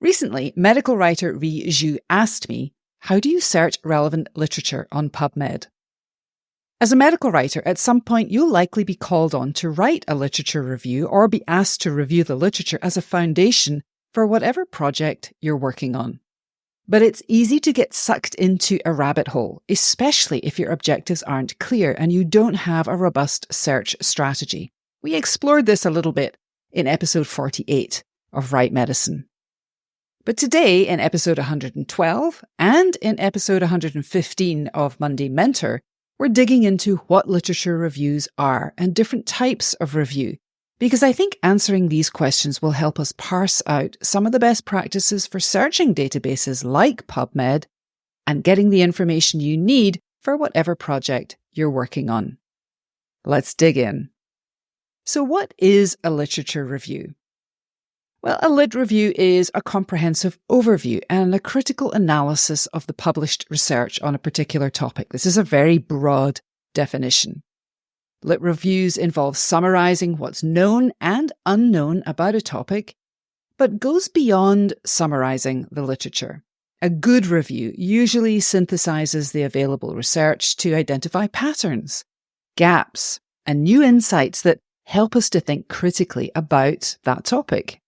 Recently, medical writer Ri Zhu asked me, how do you search relevant literature on PubMed? As a medical writer, at some point you'll likely be called on to write a literature review or be asked to review the literature as a foundation for whatever project you're working on. But it's easy to get sucked into a rabbit hole, especially if your objectives aren't clear and you don't have a robust search strategy. We explored this a little bit in episode 48 of Right Medicine. But today, in episode 112 and in episode 115 of Monday Mentor, we're digging into what literature reviews are and different types of review, because I think answering these questions will help us parse out some of the best practices for searching databases like PubMed and getting the information you need for whatever project you're working on. Let's dig in. So what is a literature review? Well, a lit review is a comprehensive overview and a critical analysis of the published research on a particular topic. This is a very broad definition. Lit reviews involve summarizing what's known and unknown about a topic, but goes beyond summarizing the literature. A good review usually synthesizes the available research to identify patterns, gaps, and new insights that help us to think critically about that topic.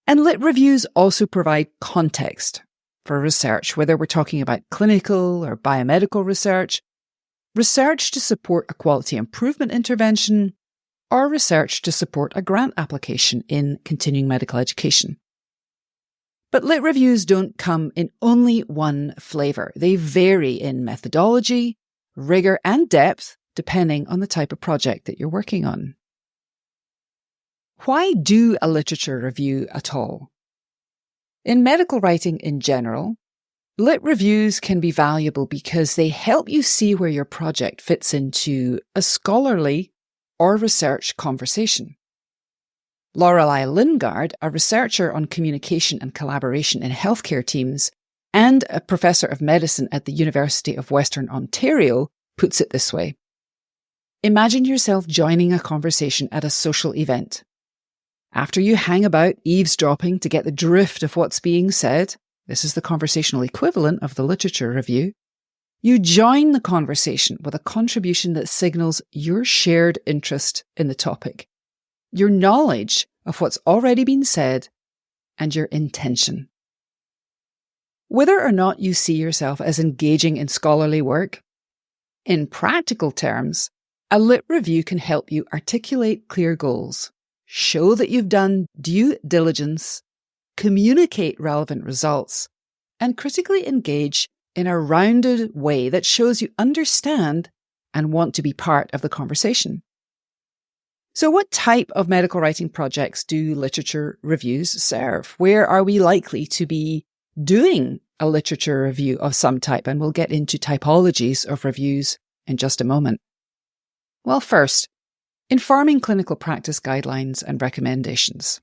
And lit reviews also provide context for research, whether we're talking about clinical or biomedical research, research to support a quality improvement intervention, or research to support a grant application in continuing medical education. But lit reviews don't come in only one flavour. They vary in methodology, rigour, and depth, depending on the type of project that you're working on. Why do a literature review at all? In medical writing in general, lit reviews can be valuable because they help you see where your project fits into a scholarly or research conversation. Lorelei Lingard, a researcher on communication and collaboration in healthcare teams and a professor of medicine at the University of Western Ontario, puts it this way. Imagine yourself joining a conversation at a social event. After you hang about eavesdropping to get the drift of what's being said, this is the conversational equivalent of the literature review, you join the conversation with a contribution that signals your shared interest in the topic, your knowledge of what's already been said, and your intention. Whether or not you see yourself as engaging in scholarly work, in practical terms, a lit review can help you articulate clear goals, show that you've done due diligence, communicate relevant results, and critically engage in a rounded way that shows you understand and want to be part of the conversation. So what type of medical writing projects do literature reviews serve? Where are we likely to be doing a literature review of some type? And we'll get into typologies of reviews in just a moment. Well, first, informing clinical practice guidelines and recommendations.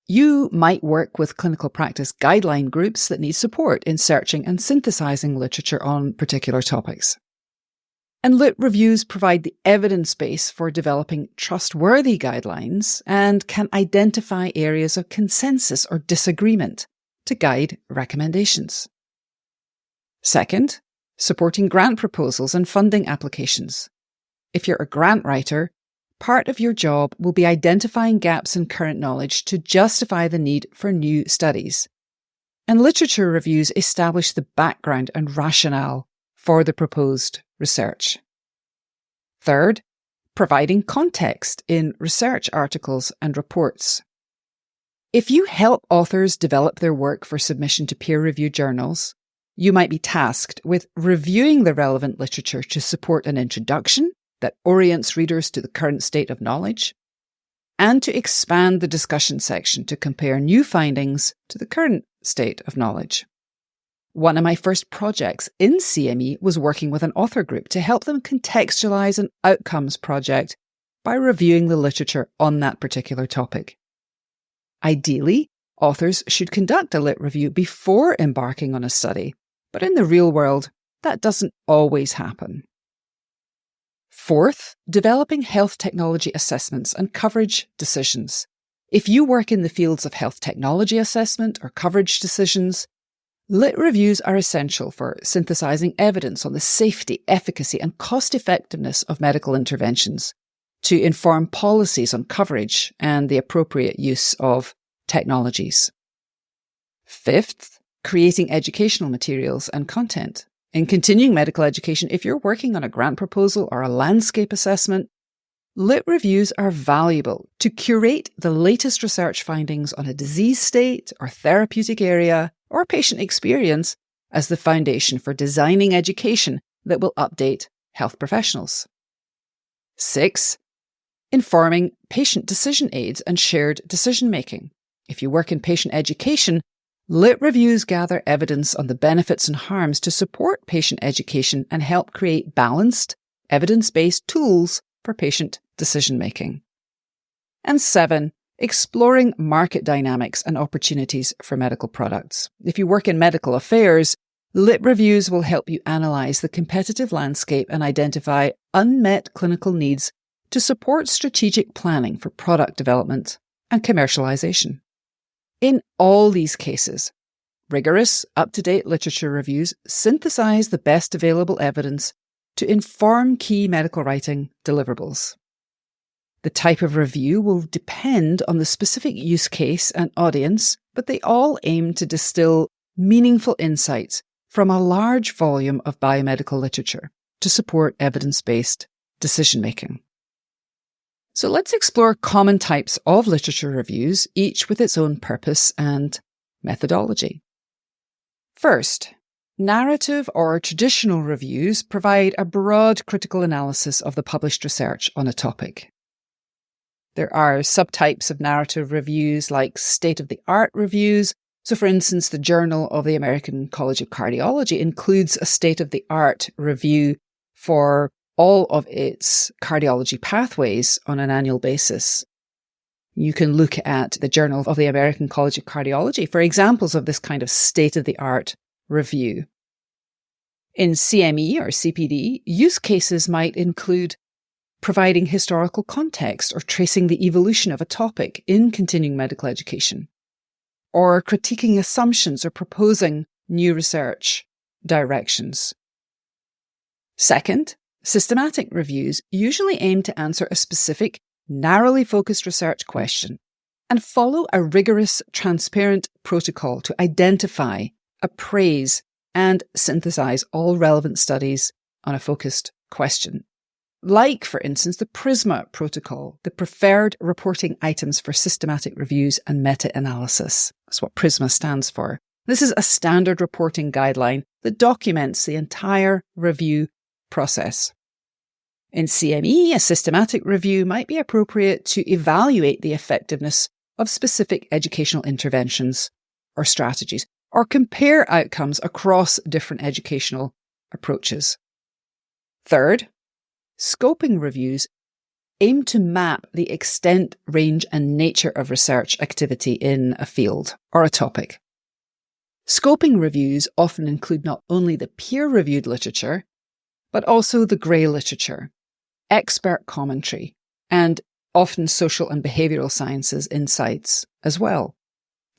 You might work with clinical practice guideline groups that need support in searching and synthesizing literature on particular topics. And lit reviews provide the evidence base for developing trustworthy guidelines and can identify areas of consensus or disagreement to guide recommendations. Second, supporting grant proposals and funding applications. If you're a grant writer, part of your job will be identifying gaps in current knowledge to justify the need for new studies. And literature reviews establish the background and rationale for the proposed research. Third, providing context in research articles and reports. If you help authors develop their work for submission to peer-reviewed journals, you might be tasked with reviewing the relevant literature to support an introduction that orients readers to the current state of knowledge, and to expand the discussion section to compare new findings to the current state of knowledge. One of my first projects in CME was working with an author group to help them contextualize an outcomes project by reviewing the literature on that particular topic. Ideally, authors should conduct a lit review before embarking on a study, but in the real world, that doesn't always happen. Fourth, developing health technology assessments and coverage decisions. If you work in the fields of health technology assessment or coverage decisions, Lit reviews are essential for synthesizing evidence on the safety, efficacy, and cost-effectiveness of medical interventions to inform policies on coverage and the appropriate use of technologies. Fifth, creating educational materials and content. In continuing medical education, if you're working on a grant proposal or a landscape assessment, Lit reviews are valuable to curate the latest research findings on a disease state or therapeutic area or patient experience as the foundation for designing education that will update health professionals. 6. Informing patient decision aids and shared decision-making. If you work in patient education, Lit reviews gather evidence on the benefits and harms to support patient education and help create balanced, evidence-based tools for patient decision-making. And 7. Exploring market dynamics and opportunities for medical products. If you work in medical affairs, Lit reviews will help you analyse the competitive landscape and identify unmet clinical needs to support strategic planning for product development and commercialisation. In all these cases, rigorous, up-to-date literature reviews synthesise the best available evidence to inform key medical writing deliverables. The type of review will depend on the specific use case and audience, but they all aim to distill meaningful insights from a large volume of biomedical literature to support evidence-based decision-making. So let's explore common types of literature reviews, each with its own purpose and methodology. First, narrative or traditional reviews provide a broad critical analysis of the published research on a topic. There are subtypes of narrative reviews like state-of-the-art reviews. So, for instance, the Journal of the American College of Cardiology includes a state-of-the-art review for all of its cardiology pathways on an annual basis. You can look at the Journal of the American College of Cardiology for examples of this kind of state-of-the-art review. In CME or CPD, use cases might include providing historical context or tracing the evolution of a topic in continuing medical education, or critiquing assumptions or proposing new research directions. Second, systematic reviews usually aim to answer a specific, narrowly focused research question and follow a rigorous, transparent protocol to identify, appraise, and synthesize all relevant studies on a focused question. Like, for instance, the PRISMA protocol, the preferred reporting items for systematic reviews and meta-analysis. That's what PRISMA stands for. This is a standard reporting guideline that documents the entire review process. In CME, a systematic review might be appropriate to evaluate the effectiveness of specific educational interventions or strategies, or compare outcomes across different educational approaches. Third, scoping reviews aim to map the extent, range, and nature of research activity in a field or a topic. Scoping reviews often include not only the peer-reviewed literature, but also the grey literature, expert commentary, and often social and behavioural sciences insights as well.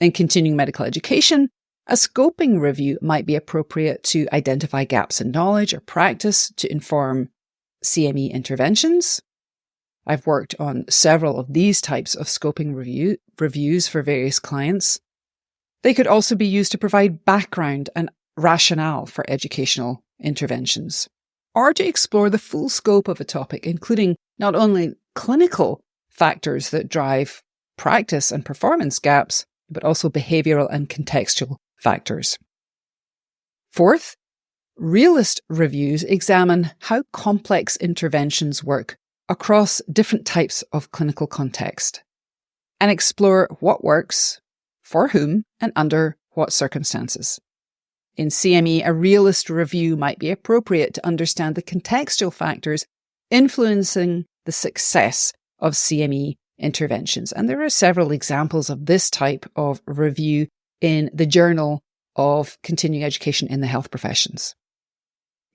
In continuing medical education, a scoping review might be appropriate to identify gaps in knowledge or practice to inform CME interventions. I've worked on several of these types of scoping reviews for various clients. They could also be used to provide background and rationale for educational interventions, or to explore the full scope of a topic, including not only clinical factors that drive practice and performance gaps, but also behavioural and contextual factors. Fourth, realist reviews examine how complex interventions work across different types of clinical context and explore what works, for whom, and under what circumstances. In CME, a realist review might be appropriate to understand the contextual factors influencing the success of CME interventions. And there are several examples of this type of review in the Journal of Continuing Education in the Health Professions.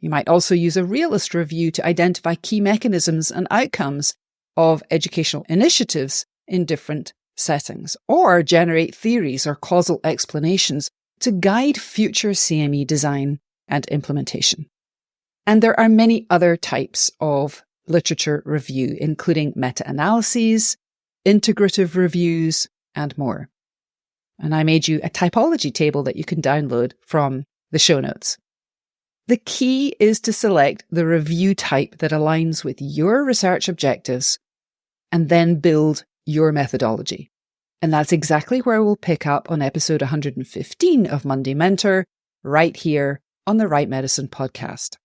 You might also use a realist review to identify key mechanisms and outcomes of educational initiatives in different settings, or generate theories or causal explanations to guide future CME design and implementation. And there are many other types of literature review, including meta-analyses, integrative reviews, and more. And I made you a typology table that you can download from the show notes. The key is to select the review type that aligns with your research objectives and then build your methodology. And that's exactly where we'll pick up on episode 115 of Monday Mentor, right here on the Right Medicine podcast.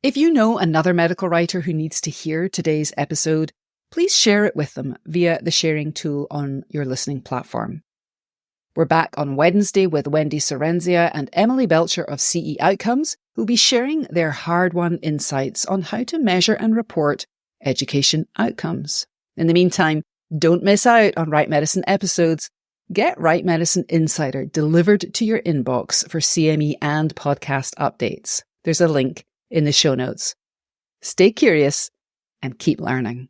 If you know another medical writer who needs to hear today's episode, please share it with them via the sharing tool on your listening platform. We're back on Wednesday with Wendy Sorrenzia and Emily Belcher of CE Outcomes, who'll be sharing their hard-won insights on how to measure and report education outcomes. In the meantime, don't miss out on Right Medicine episodes. Get Right Medicine Insider delivered to your inbox for CME and podcast updates. There's a link in the show notes. Stay curious and keep learning.